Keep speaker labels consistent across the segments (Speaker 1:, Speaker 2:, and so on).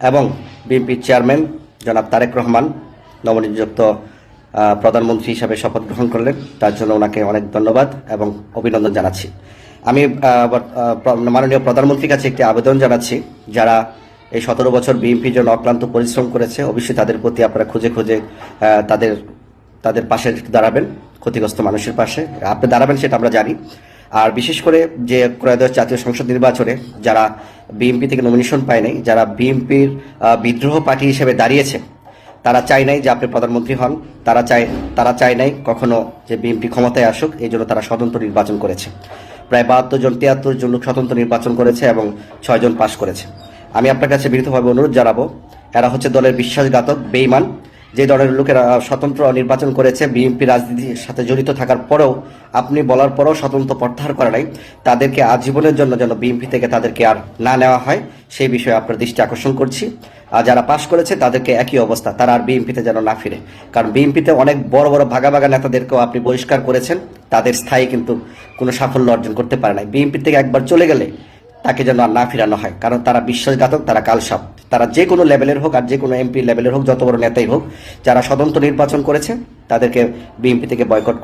Speaker 1: এবং বিএনপির চেয়ারম্যান জনাব তারেক রহমান নবনিযুক্ত প্রধানমন্ত্রী হিসাবে শপথ গ্রহণ করলেন, তার জন্য ওনাকে অনেক ধন্যবাদ এবং অভিনন্দন জানাচ্ছি। আমি মাননীয় প্রধানমন্ত্রীর কাছে একটি আবেদন জানাচ্ছি, যারা এই 17 বছর বিএনপির জন্য অক্লান্ত পরিশ্রম করেছে, অবশ্যই তাদের প্রতি আপনারা খুঁজে খুঁজে তাদের পাশে দাঁড়াবেন, ক্ষতিগ্রস্ত মানুষের পাশে আপনি দাঁড়াবেন, সেটা আমরা জানি। আর বিশেষ করে যে ত্রয়োদশ জাতীয় সংসদ নির্বাচনে যারা বিএনপি থেকে নমিনেশন পায় নাই, যারা বিএনপির বিদ্রোহ পার্টি হিসেবে দাঁড়িয়েছে, তারা চায় নাই যে আপনি প্রধানমন্ত্রী হন, তারা চায় নাই কখনো যে বিএনপি ক্ষমতায় আসুক। এই জন্য তারা স্বতন্ত্র নির্বাচন করেছে। প্রায় 72 জন 73 জন লোক স্বতন্ত্র নির্বাচন করেছে এবং 6 জন পাশ করেছে। আমি আপনার কাছে বিনীতভাবে অনুরোধ জানাবো, এরা হচ্ছে দলের বিশ্বাসঘাতক, বেঈমান। যে দলের লোকেরা স্বতন্ত্র নির্বাচন করেছে, বিএনপি রাজনীতির সাথে জড়িত থাকার পরেও, আপনি বলার পরেও স্বতন্ত্র প্রত্যাহার করে নাই, তাদেরকে আজীবনের জন্য যেন বিএনপি থেকে তাদেরকে আর না নেওয়া হয়, সেই বিষয়ে আপনার দৃষ্টি আকর্ষণ করছি। আর যারা পাশ করেছে তাদেরকে একই অবস্থা, তারা আর বিএনপিতে যেন না ফিরে। কারণ বিএনপিতে অনেক বড় বড় ভাগা ভাগা নেতাদেরকেও আপনি বহিষ্কার করেছেন, তাদের স্থায়ী কিন্তু কোনো সাফল্য অর্জন করতে পারে নাই। বিএনপি থেকে একবার চলে গেলে তাকে যেন আর না ফিরানো হয়, কারণ তারা বিশ্বাসঘাতক, তারা কালসাপ। তারা যে কোনো লেভেলের হোক, আর যে কোনো এমপি লেভেলের হোক, যত বড় নেতাই হোক, যারা স্বতন্ত্র নির্বাচন করেছে তাদেরকে বিএনপি থেকে বয়কট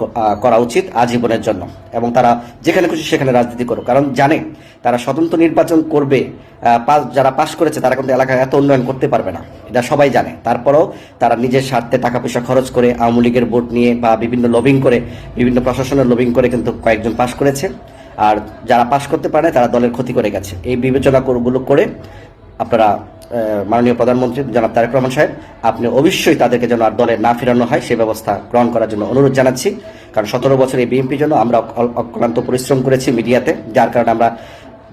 Speaker 1: করা উচিত আজীবনের জন্য। এবং তারা যেখানে খুশি সেখানে রাজনীতি করুক, কারণ জানে তারা স্বতন্ত্র নির্বাচন করবে, যারা পাশ করেছে তারা কিন্তু এলাকায় এত উন্নয়ন করতে পারবে না, এটা সবাই জানে। তারপরেও তারা নিজের স্বার্থে টাকা পয়সা খরচ করে, আওয়ামী লীগের ভোট নিয়ে বা বিভিন্ন লবিং করে, বিভিন্ন প্রশাসনের লবিং করে কিন্তু কয়েকজন পাশ করেছে। আর যারা পাশ করতে পারে তারা দলের ক্ষতি করে গেছে। এই বিবেচনাগুলো করে আপনারা মাননীয় প্রধানমন্ত্রী জনাব তারেক রহমান সাহেব, আপনি অবশ্যই তাদেরকে যেন আর দলে না ফেরানো হয় সে ব্যবস্থা গ্রহণ করার জন্য অনুরোধ জানাচ্ছি। কারণ 17 বছর এই বিএনপির জন্য আমরা অক্লান্ত পরিশ্রম করেছি মিডিয়াতে, যার কারণে আমরা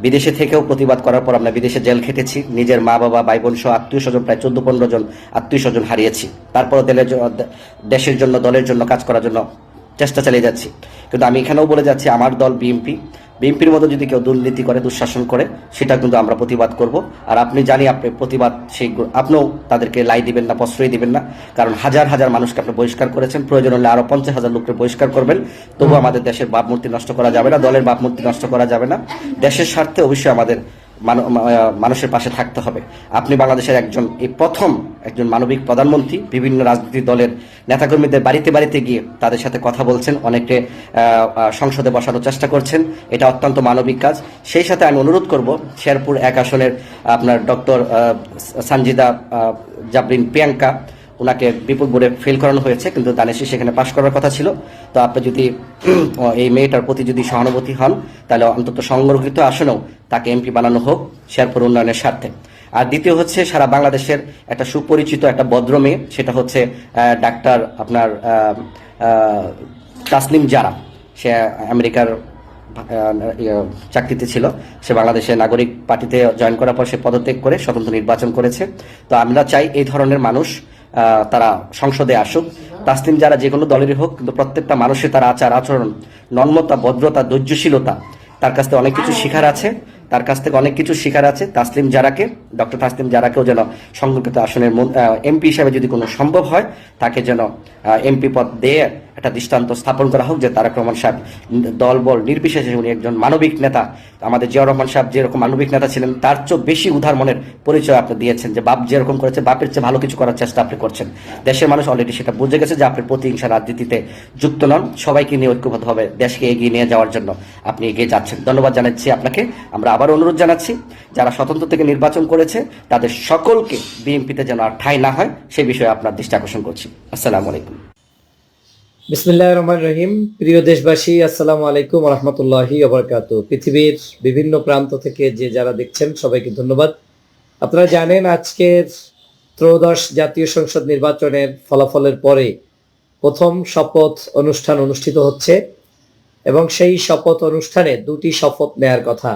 Speaker 1: বিদেশে থেকেও প্রতিবাদ করার পর আমরা বিদেশে জেল খেটেছি, নিজের মা বাবা ভাই বোন সহ আত্মীয় স্বজন প্রায় 14-15 জন আত্মীয় স্বজন হারিয়েছি। তারপর দেশের জন্য, দলের জন্য কাজ করার জন্য চেষ্টা চালিয়ে যাচ্ছি। কিন্তু আমি এখানেও বলে যাচ্ছি, আমার দল বিএনপির মতো যদি কেউ দুর্নীতি করে, দুঃশাসন করে, সেটা কিন্তু আমরা প্রতিবাদ করব। আর আপনি জানি আপনি প্রতিবাদ আপনিও তাদেরকে লাই দিবেন না, প্রশ্রয় দিবেন না, কারণ হাজার হাজার মানুষকে আপনি বহিষ্কার করেছেন। প্রয়োজন হলে আরো 50,000 লোককে বহিষ্কার করবেন, তবু আমাদের দেশের ভাবমূর্তি নষ্ট করা যাবে না, দলের ভাবমূর্তি নষ্ট করা যাবে না। দেশের স্বার্থে অবশ্যই আমাদের মানুষের পাশে থাকতে হবে। আপনি বাংলাদেশের প্রথম একজন মানবিক প্রধানমন্ত্রী, বিভিন্ন রাজনৈতিক দলের নেতাকর্মীদের বাড়িতে বাড়িতে গিয়ে তাদের সাথে কথা বলছেন, অনেকে সংসদে বসানোর চেষ্টা করছেন, এটা অত্যন্ত মানবিক কাজ। সেই সাথে আমি অনুরোধ করব, শেরপুর 1 আসনের আপনার ডক্টর সানজিদা জাবরিন প্রিয়াঙ্কা, ওনাকে বিপুল বোর্ডে ফেল করানো হয়েছে, কিন্তু দানেশী সেখানে পাশ করার কথা ছিল। তো আপনি যদি এই মেয়েটার প্রতি যদি সহানুভূতি হন, তাহলে অন্তত সংরক্ষিত আসনেও তাকে এমপি বানানো হোক শেরপুর উন্নয়নের স্বার্থে। আর দ্বিতীয় হচ্ছে, সারা বাংলাদেশের একটা সুপরিচিত একটা ভদ্র মেয়ে, সেটা হচ্ছে ডাক্তার আপনার তাসনিম জারা। সে আমেরিকার চাকরিতে ছিল, সে বাংলাদেশের নাগরিক পার্টিতে জয়েন করার পর সে পদত্যাগ করে স্বতন্ত্র নির্বাচন করেছে। তো আমরা চাই এই ধরনের মানুষ তারা সংসদে আসুক। তাসলিম যারা যে কোনো দলেরই হোক, কিন্তু প্রত্যেকটা মানুষের তার আচার আচরণ, নম্রতা, ভদ্রতা, ধৈর্যশীলতা, তার কাছ থেকে অনেক কিছু শেখার আছে। ডক্টর তাসলিম জারাকেও যেন সংরক্ষিত আসনের এমপি হিসাবে যদি কোনো সম্ভব হয়, তাকে যেন এমপি পদ দিয়ে একটা দৃষ্টান্ত স্থাপন করা হোক যে তারেক রহমান সাহেব দল বল নির্বিশেষে উনি একজন মানবিক নেতা। আমাদের জিয়াউর রহমান সাহেব যেরকম মানবিক নেতা ছিলেন, তার চেয়ে বেশি উদার মনের পরিচয় আপনি দিয়েছেন, যে বাপ যেরকম করেছে, বাপের চেয়ে ভালো কিছু করার চেষ্টা আপনি করছেন। দেশের মানুষ অলরেডি সেটা বুঝে গেছে যে আপনি প্রতিহিংসা রাজনীতিতে যুক্ত নন, সবাইকে নিয়ে ঐক্যবদ্ধভাবে দেশকে এগিয়ে নিয়ে যাওয়ার জন্য আপনি এগিয়ে যাচ্ছেন। ধন্যবাদ জানাচ্ছি আপনাকে। আমরা আবার অনুরোধ জানাচ্ছি, যারা স্বতন্ত্র থেকে নির্বাচন করেছে তাদের সকলকে বিএনপিতে যেন আর ঠাঁই না হয়, সে বিষয়ে আপনার দৃষ্টি আকর্ষণ করছি। আসসালামু আলাইকুম।
Speaker 2: বিসমিল্লাহির রহমানির রহিম। প্রিয় দেশবাসী, আসসালামু আলাইকুম ওয়া রাহমাতুল্লাহি ওয়া বারাকাতুহু। পৃথিবীর বিভিন্ন প্রান্ত থেকে যে যারা দেখছেন সবাইকে ধন্যবাদ। আপনারা জানেন, আজকের ত্রয়োদশ জাতীয় সংসদ নির্বাচনের ফলাফলের পরে প্রথম শপথ অনুষ্ঠান অনুষ্ঠিত হচ্ছে এবং সেই শপথ অনুষ্ঠানে দুটি শপথ নেয়ার কথা।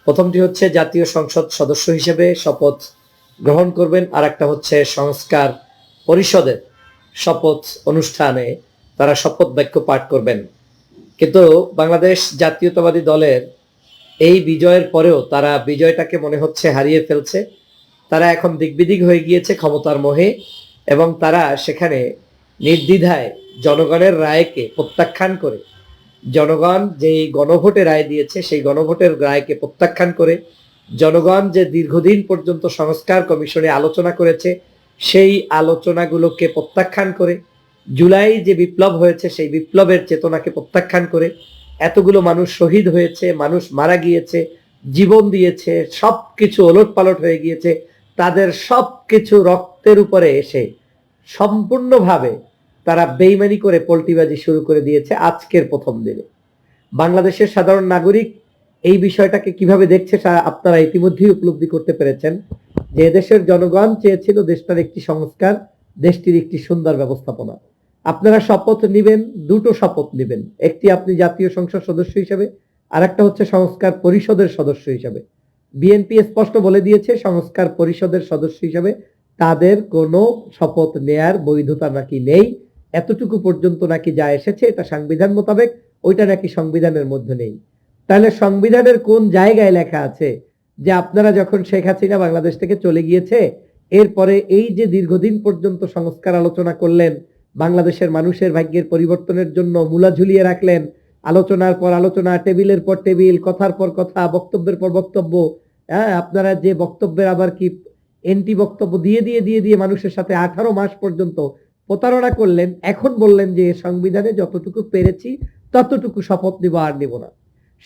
Speaker 2: প্রথমটি হচ্ছে জাতীয় সংসদ সদস্য হিসেবে শপথ গ্রহণ করবেন, আর একটা হচ্ছে সংস্কার পরিষদের শপথ অনুষ্ঠানে তারা শপথ বাক্য পাঠ করবেন। কিন্তু বাংলাদেশ জাতীয়তাবাদী দলের এই বিজয়ের পরেও তারা বিজয়টাকে মনে হচ্ছে হারিয়ে ফেলছে। তারা এখন দিকবিদিক হয়ে গিয়েছে ক্ষমতার মোহে, এবং তারা সেখানে নির্দ্বিধায় জনগণের রায়কে প্রত্যাখ্যান করে জনগণ যেই গণভোটে রায় দিয়েছে সেই গণভোটের রায়কে প্রত্যাখ্যান করে জনগণ যে দীর্ঘদিন পর্যন্ত সংস্কার কমিশনে আলোচনা করেছে সেই আলোচনাগুলোকে প্রত্যাখ্যান করে জুলাই যে বিপ্লব হয়েছে সেই বিপ্লবের চেতনাকে প্রত্যাখ্যান করে এতগুলো মানুষ শহীদ হয়েছে, মানুষ মারা গিয়েছে, জীবন দিয়েছে, সবকিছু ওলটপালট হয়ে গিয়েছে, তাদের সবকিছু রক্তের উপরে এসে সম্পূর্ণভাবে তারা বেইমানি করে পল্টিবাজি শুরু করে দিয়েছে আজকের প্রথম দিনে। বাংলাদেশের সাধারণ নাগরিক এই বিষয়টাকে কিভাবে দেখছে আপনারা ইতিমধ্যেই উপলব্ধি করতে পেরেছেন যে দেশের জনগণ চেয়েছিল দেশটার একটি সংস্কার, দেশটির একটি সুন্দর ব্যবস্থাপনা। আপনারা শপথ নিবেন, দুটো শপথ নিবেন, একটি আপনি জাতীয় সংসদ সদস্য হিসেবে, আর একটা হচ্ছে সংস্কার পরিষদের সদস্য হিসেবে। বিএনপি স্পষ্ট বলে দিয়েছে সংস্কার পরিষদের সদস্য হিসেবে তাদের কোনো শপথ নেয়ার বৈধতা নাকি নেই, এতটুকু পর্যন্ত নাকি যা এসেছে এটা সংবিধান মোতাবেক, ওইটা নাকি সংবিধানের মধ্যে নেই। তাহলে সংবিধানের কোন জায়গায় লেখা আছে যে আপনারা যখন শেখ হাসিনা বাংলাদেশ থেকে চলে গিয়েছে এরপরে এই যে দীর্ঘদিন পর্যন্ত সংস্কার আলোচনা করলেন, বাংলাদেশের মানুষের ভাগ্যের পরিবর্তনের জন্য মূলা ঝুলিয়ে রাখলেন, আলোচনার পর আলোচনা, টেবিলের পর টেবিল, কথার পর কথা, বক্তব্যের পর বক্তব্য, হ্যাঁ আপনারা যে বক্তব্যের আবার কি এন্টি বক্তব্য দিয়ে দিয়ে দিয়ে দিয়ে মানুষের সাথে 18 মাস পর্যন্ত প্রতারণা করলেন, এখন বললেন যে সংবিধানে যতটুকু পেরেছি ততটুকু শপথ নিব, আর নিব না।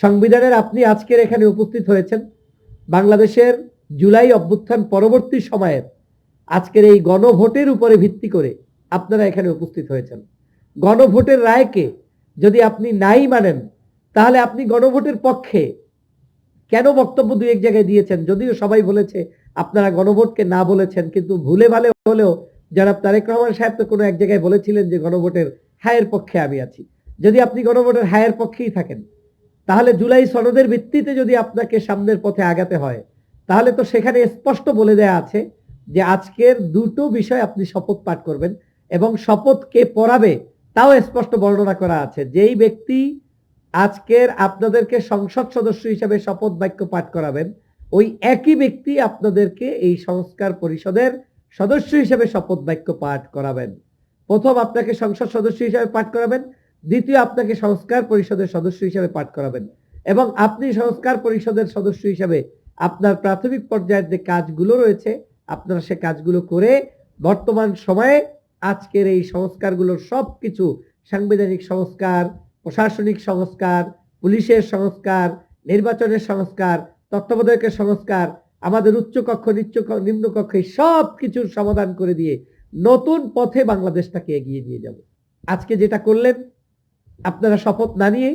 Speaker 2: সংবিধানের আপনি আজকের এখানে উপস্থিত হয়েছেন বাংলাদেশের জুলাই অভ্যুত্থান পরবর্তী সময়ের আজকের এই গণভোটের উপরে ভিত্তি করে আপনারা এখানে উপস্থিত হয়েছেন। গণভোটের রায়কে যদি আপনি নাই মানেন তাহলে আপনি গণভোটের পক্ষে কেন বক্তব্য দুই এক জায়গায় দিয়েছেন? যদিও সবাই বলেছে আপনারা গণভোটকে না বলেছেন, কিন্তু ভুলে ভালে হলেও জনাব তারেক রহমান সাহেব তো কোনো এক জায়গায় বলেছিলেন যে গণভোটের হায়ের পক্ষে আমি আছি। যদি আপনি গণভোটের হায়ের পক্ষেই থাকেন তাহলে জুলাই সনদের ভিত্তিতে যদি আপনাকে সামনের পথে আগাতে হয় তাহলে তো সেখানে স্পষ্ট বলে দেয়া আছে যে আজকের দুটো বিষয় আপনি শপথ পাঠ করবেন, এবং শপথ কে পড়াবে তাও স্পষ্ট বর্ণনা করা আছে। যেই ব্যক্তি আজকের আপনাদেরকে সংসদ সদস্য হিসেবে শপথ বাক্য পাঠ করাবেন ওই একই ব্যক্তি আপনাদেরকে এই সংস্কার পরিষদের সদস্য হিসেবে শপথ বাক্য পাঠ করাবেন। প্রথম আপনাকে সংসদ সদস্য হিসেবে পাঠ করাবেন, দ্বিতীয় আপনাকে সংস্কার পরিষদের সদস্য হিসেবে পাঠ করাবেন, এবং আপনি সংস্কার পরিষদের সদস্য হিসেবে আপনার প্রাথমিক পর্যায়ের যে কাজগুলো রয়েছে আপনারা সে কাজগুলো করে বর্তমান সময়ে আজকের এই সংস্কারগুলোর সবকিছু, সাংবিধানিক সংস্কার, প্রশাসনিক সংস্কার, পুলিশের সংস্কার, নির্বাচনের সংস্কার, তত্ত্বাবধায়কের সংস্কার, আমাদের উচ্চকক্ষ নিম্নকক্ষ, সব কিছুর সমাধান করে দিয়ে নতুন পথে বাংলাদেশটাকে এগিয়ে নিয়ে যাব। আজকে যেটা করলেন আপনারা শপথ না নিয়ে,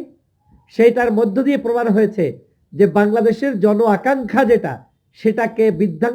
Speaker 2: সেইটার মধ্য দিয়ে প্রমাণ হয়েছে যে বাংলাদেশের জন আকাঙ্ক্ষা যেটা সেটাকে বিধ্বংস